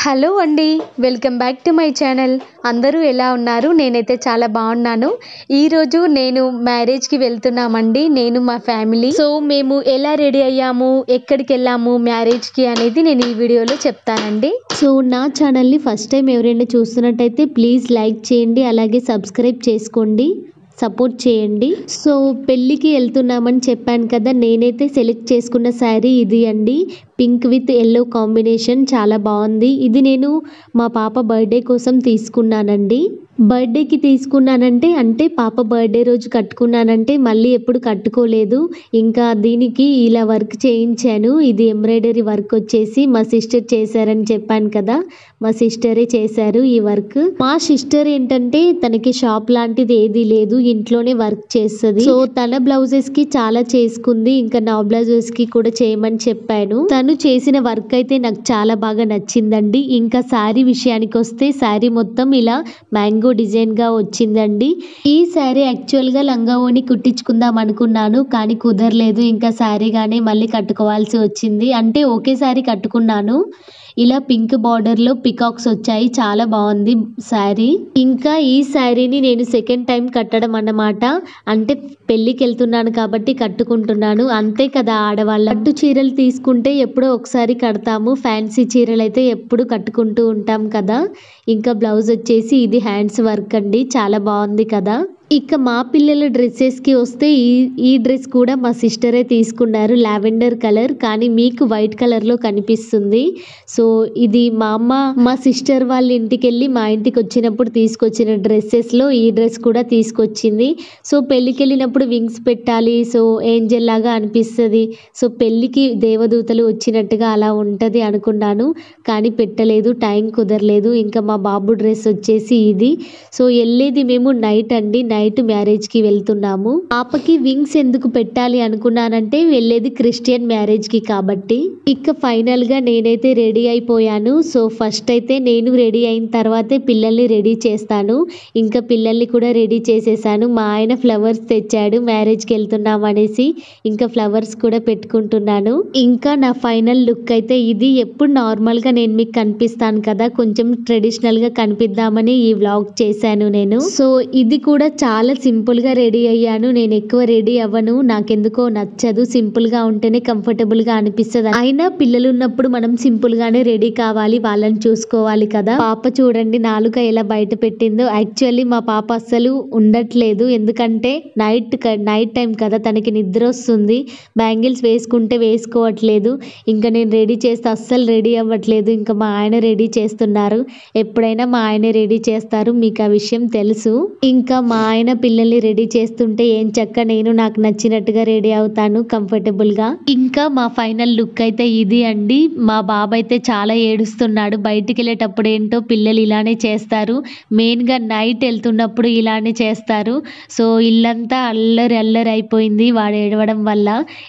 Hello అండి, welcome back to my channel. అందరూ ఎలా ఉన్నారు? నేనైతే చాలా బాగున్నాను. ఈరోజు నేను మ్యారేజ్కి వెళ్తున్నామండి, నేను మా ఫ్యామిలీ. సో మేము ఎలా రెడీ అయ్యాము, ఎక్కడికి వెళ్ళాము మ్యారేజ్కి అనేది నేను ఈ వీడియోలో చెప్తానండి. సో నా ఛానల్ని ఫస్ట్ టైం ఎవరైనా చూస్తున్నట్టయితే ప్లీజ్ లైక్ చేయండి, అలాగే సబ్స్క్రైబ్ చేసుకోండి, సపోర్ట్ చేయండి. సో పెళ్ళికి వెళ్తున్నామని చెప్పాను కదా, నేనైతే సెలెక్ట్ చేసుకున్న శారీ ఇది అండి. పింక్ విత్ ఎల్లో కాంబినేషన్, చాలా బాగుంది. ఇది నేను మా పాప బర్త్డే కోసం తీసుకున్నానండి. బర్త్డేకి తీసుకున్నానంటే అంటే పాప బర్త్డే రోజు కట్టుకున్నానంటే మళ్ళీ ఎప్పుడు కట్టుకోలేదు. ఇంకా దీనికి ఇలా వర్క్ చేయించాను. ఇది ఎంబ్రాయిడరీ వర్క్ వచ్చేసి మా సిస్టర్ చేశారని చెప్పాను కదా, మా సిస్టరే చేశారు ఈ వర్క్. మా సిస్టర్ ఏంటంటే తనకి షాప్ లాంటిది ఏది లేదు, ఇంట్లోనే వర్క్ చేస్తుంది. సో తన బ్లౌజెస్ కి చాలా చేసుకుంది, ఇంకా నా బ్లౌజెస్ కి కూడా చేయమని చెప్పాను. తను చేసిన వర్క్ అయితే నాకు చాలా బాగా నచ్చిందండి. ఇంకా శారీ విషయానికి వస్తే శారీ మొత్తం ఇలా మ్యాంగో డిజైన్ గా వచ్చిందండి. ఈ శారీ యాక్చువల్ గా లంగా ఓని కుట్టించుకుందాం అనుకున్నాను, కానీ కుదరలేదు. ఇంకా శారీగానే మళ్ళీ కట్టుకోవాల్సి వచ్చింది. అంటే ఒకేసారి కట్టుకున్నాను. ఇలా పింక్ బార్డర్ లో పికాక్స్ వచ్చాయి, చాలా బాగుంది శారీ. ఇంకా ఈ శారీని నేను సెకండ్ టైం కట్టడం అన్నమాట. అంటే పెళ్ళికి వెళ్తున్నాను కాబట్టి కట్టుకుంటున్నాను, అంతే కదా ఆడవాళ్ళ. పట్టు చీరలు తీసుకుంటే ఎప్పుడో ఒకసారి కడతాము, ఫ్యాన్సీ చీరలు అయితే ఎప్పుడు కట్టుకుంటూ ఉంటాం కదా. ఇంకా బ్లౌజ్ వచ్చేసి ఇది హ్యాండ్స్ వర్క్ అండి, చాలా బాగుంది కదా. ఇక మా పిల్లల డ్రెస్సెస్కి వస్తే ఈ డ్రెస్ కూడా మా సిస్టరే తీసుకున్నారు, లావెండర్ కలర్, కానీ మీకు వైట్ కలర్లో కనిపిస్తుంది. సో ఇది మా అమ్మ మా సిస్టర్ వాళ్ళ ఇంటికి వెళ్ళి మా ఇంటికి వచ్చినప్పుడు తీసుకొచ్చిన డ్రెస్సెస్లో ఈ డ్రెస్ కూడా తీసుకొచ్చింది. సో పెళ్ళికి వెళ్ళినప్పుడు వింగ్స్ పెట్టాలి, సో ఏంజెల్ లాగా అనిపిస్తుంది. సో పెళ్ళికి దేవదూతలు వచ్చినట్టుగా అలా ఉంటుంది అనుకున్నాను, కానీ పెట్టలేదు, టైం కుదరలేదు. ఇంకా మా బాబు డ్రెస్ వచ్చేసి ఇది. సో వెళ్ళేది మేము నైట్ అండి, నైట్ మ్యారేజ్కి వెళ్తున్నాము. పాపకి వింగ్స్ ఎందుకు పెట్టాలి అనుకున్నానంటే వెళ్ళేది క్రిస్టియన్ మ్యారేజ్కి కాబట్టి. ఇక ఫైనల్గా నేనైతే రెడీ అయిపోయాను. సో ఫస్ట్ అయితే నేను రెడీ అయిన తర్వాతే పిల్లల్ని రెడీ చేస్తాను. ఇంకా పిల్లల్ని కూడా రెడీ చేసేసాను. మా ఆయన ఫ్లవర్స్ తెచ్చాడు మ్యారేజ్కి వెళ్తున్నాం అనేసి, ఇంకా ఫ్లవర్స్ కూడా పెట్టుకుంటున్నాను. ఇంకా నా ఫైనల్ లుక్ అయితే ఇది. ఎప్పుడు నార్మల్గా నేను మీకు కనిపిస్తాను కదా, కొంచెం ట్రెడిషనల్గా కనిపిద్దామని ఈ వ్లాగ్ చేశాను నేను. సో ఇది కూడా చాలా సింపుల్గా రెడీ అయ్యాను. నేను ఎక్కువ రెడీ అవ్వను, నాకెందుకో నచ్చదు, సింపుల్గా ఉంటేనే కంఫర్టబుల్గా అనిపిస్తుంది. అయినా పిల్లలు ఉన్నప్పుడు మనం సింపుల్గానే రెడీ కావాలి, వాళ్ళని చూసుకోవాలి కదా. పాప చూడండి నాలుక ఎలా బయట పెట్టిందో. యాక్చువల్లీ మా పాప అస్సలు ఉండట్లేదు, ఎందుకంటే నైట్ టైం కదా, తనకి నిద్ర వస్తుంది. బ్యాంగిల్స్ వేసుకుంటే వేసుకోవట్లేదు. ఇంకా నేను రెడీ చేస్తే అస్సలు రెడీ అవ్వట్లేదు. ఇంకా మా ఆయన రెడీ చేస్తున్నారు. ఎప్పుడైనా మా ఆయనే రెడీ చేస్తారు, మీకు ఆ విషయం తెలుసు. ఇంకా మా ఆయన పిల్లల్ని రెడీ చేస్తుంటే ఏం చక్క నేను నాకు నచ్చినట్టుగా రెడీ అవుతాను కంఫర్టబుల్గా. ఇంకా మా ఫైనల్ లుక్ అయితే ఇది అండి. మా బాబు అయితే చాలా ఏడుస్తున్నాడు. బయటికి వెళ్ళేటప్పుడు ఏంటో పిల్లలు ఇలానే చేస్తారు, మెయిన్గా నైట్ వెళ్తున్నప్పుడు ఇలానే చేస్తారు. సో ఇల్లంతా అల్లరి అల్లరి అయిపోయింది వాడు ఏడవడం వల్ల.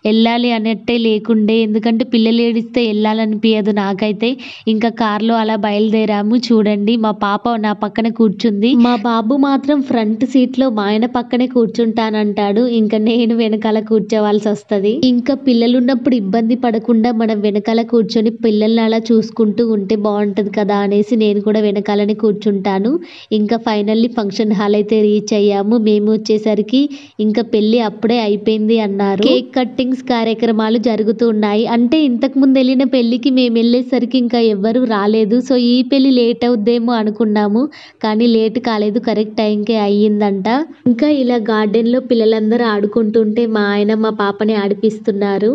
వెళ్ళాలి అన్నట్టే లేకుండే, ఎందుకంటే పిల్లలు ఏడిస్తే వెళ్ళాలనిపించదు నాకైతే. ఇంకా కార్లో అలా బయలుదేరాము. చూడండి మా పాప నా పక్కన కూర్చుంది, మా బాబు మాత్రం ఫ్రంట్ సీట్లో మా ఆయన పక్కనే కూర్చుంటానంటాడు. ఇంకా నేను వెనకాల కూర్చోవాల్సి వస్తుంది. ఇంకా పిల్లలు ఉన్నప్పుడు ఇబ్బంది పడకుండా మనం వెనకాల కూర్చొని పిల్లల్ని అలా చూసుకుంటూ ఉంటే బాగుంటుంది కదా అనేసి నేను కూడా వెనకాలనే కూర్చుంటాను. ఇంకా ఫైనల్లీ ఫంక్షన్ హాల్ అయితే రీచ్ అయ్యాము. మేము వచ్చేసరికి ఇంకా పెళ్ళి అప్పుడే అయిపోయింది అన్నారు. కేక్ కట్టింగ్స్ కార్యక్రమాలు జరుగుతూ ఉన్నాయి. అంటే ఇంతకు ముందు వెళ్ళిన పెళ్ళికి మేము వెళ్ళేసరికి ఇంకా ఎవ్వరూ రాలేదు. సో ఈ పెళ్ళి లేట్ అవుద్దేమో అనుకున్నాము, కానీ లేట్ కాలేదు, కరెక్ట్ టైంకే అయ్యిందంట. ఇంకా ఇలా గార్డెన్లో పిల్లలందరూ ఆడుకుంటుంటే మా ఆయన మా పాపని ఆడిపిస్తున్నారు.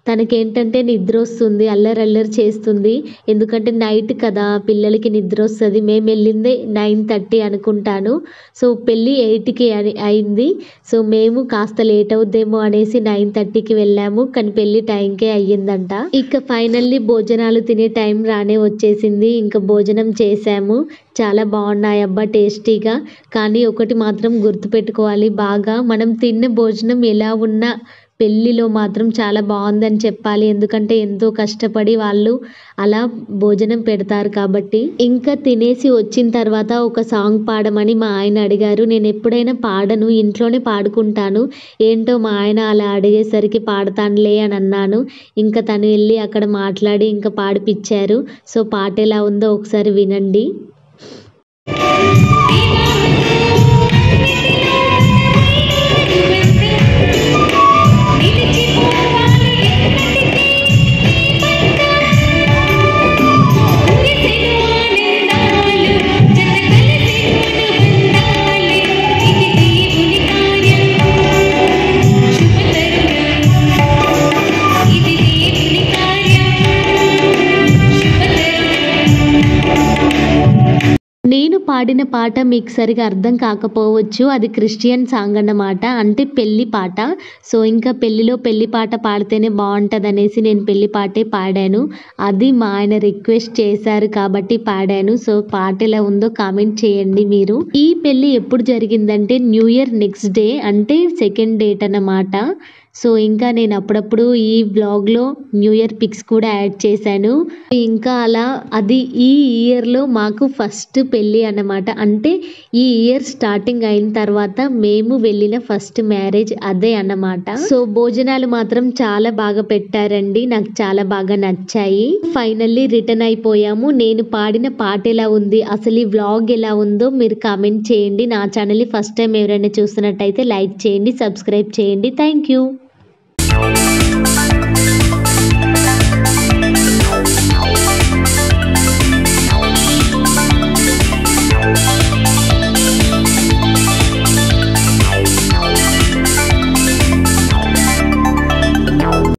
తనకేంటంటే నిద్ర వస్తుంది, అల్లరి అల్లరి చేస్తుంది, ఎందుకంటే నైట్ కదా పిల్లలకి నిద్ర వస్తుంది. మేము వెళ్ళిందే 9:30 అనుకుంటాను. సో పెళ్ళి 8కి అయింది. సో మేము కాస్త లేట్ అవుద్దేమో అనేసి 9:30కి వెళ్ళాము, కానీ పెళ్ళి టైంకే అయ్యిందంట. ఇక ఫైనల్లీ భోజనాలు తినే టైం రానే వచ్చేసింది. ఇంకా భోజనం చేసాము, చాలా బాగున్నాయి అబ్బా టేస్టీగా. కానీ ఒకటి మాత్రం గుర్తుపెట్టుకోవాలి, బాగా మనం తిన్న భోజనం ఎలా ఉన్నా పెళ్ళిలో మాత్రం చాలా బాగుందని చెప్పాలి. ఎందుకంటే ఎంతో కష్టపడి వాళ్ళు అలా భోజనం పెడతారు కాబట్టి. ఇంకా తినేసి వచ్చిన తర్వాత ఒక సాంగ్ పాడమని మా ఆయన అడిగారు. నేను ఎప్పుడైనా పాడను, ఇంట్లోనే పాడుకుంటాను. ఏంటో మా ఆయన అలా అడిగేసరికి పాడతానులే అని అన్నాను. ఇంకా తను వెళ్ళి అక్కడ మాట్లాడి ఇంకా పాడిపిచ్చారు. సో పాట ఎలా ఉందో ఒకసారి వినండి. నేను పాడిన పాట మీకు సరిగా అర్థం కాకపోవచ్చు. అది క్రిస్టియన్ సాంగ్ అన్నమాట, అంటే పెళ్లి పాట. సో ఇంకా పెళ్లిలో పెళ్లి పాట పాడితేనే బాగుంటుంది అనేసి నేను పెళ్లి పాటే పాడాను. అది మా ఆయన రిక్వెస్ట్ చేశారు కాబట్టి పాడాను. సో పాట ఎలా ఉందో కామెంట్ చేయండి మీరు. ఈ పెళ్లి ఎప్పుడు జరిగిందంటే న్యూ ఇయర్ నెక్స్ట్ డే, అంటే సెకండ్ డేట్ అన్నమాట. సో ఇంకా నేను అప్పుడప్పుడు ఈ బ్లాగ్లో న్యూ ఇయర్ పిక్స్ కూడా యాడ్ చేశాను. ఇంకా అలా అది ఈ ఇయర్లో మాకు ఫస్ట్ పెళ్ళి అన్నమాట. అంటే ఈ ఇయర్ స్టార్టింగ్ అయిన తర్వాత మేము వెళ్ళిన ఫస్ట్ మ్యారేజ్ అదే అన్నమాట. సో భోజనాలు మాత్రం చాలా బాగా పెట్టారండి, నాకు చాలా బాగా నచ్చాయి. ఫైనల్లీ రిటర్న్ అయిపోయాము. నేను పాడిన పాట ఎలా ఉంది, అసలు ఈ వ్లాగ్ ఎలా ఉందో మీరు కామెంట్ చేయండి. నా ఛానల్ని ఫస్ట్ టైం ఎవరైనా చూస్తున్నట్టయితే లైక్ చేయండి, సబ్స్క్రైబ్ చేయండి. Thank you.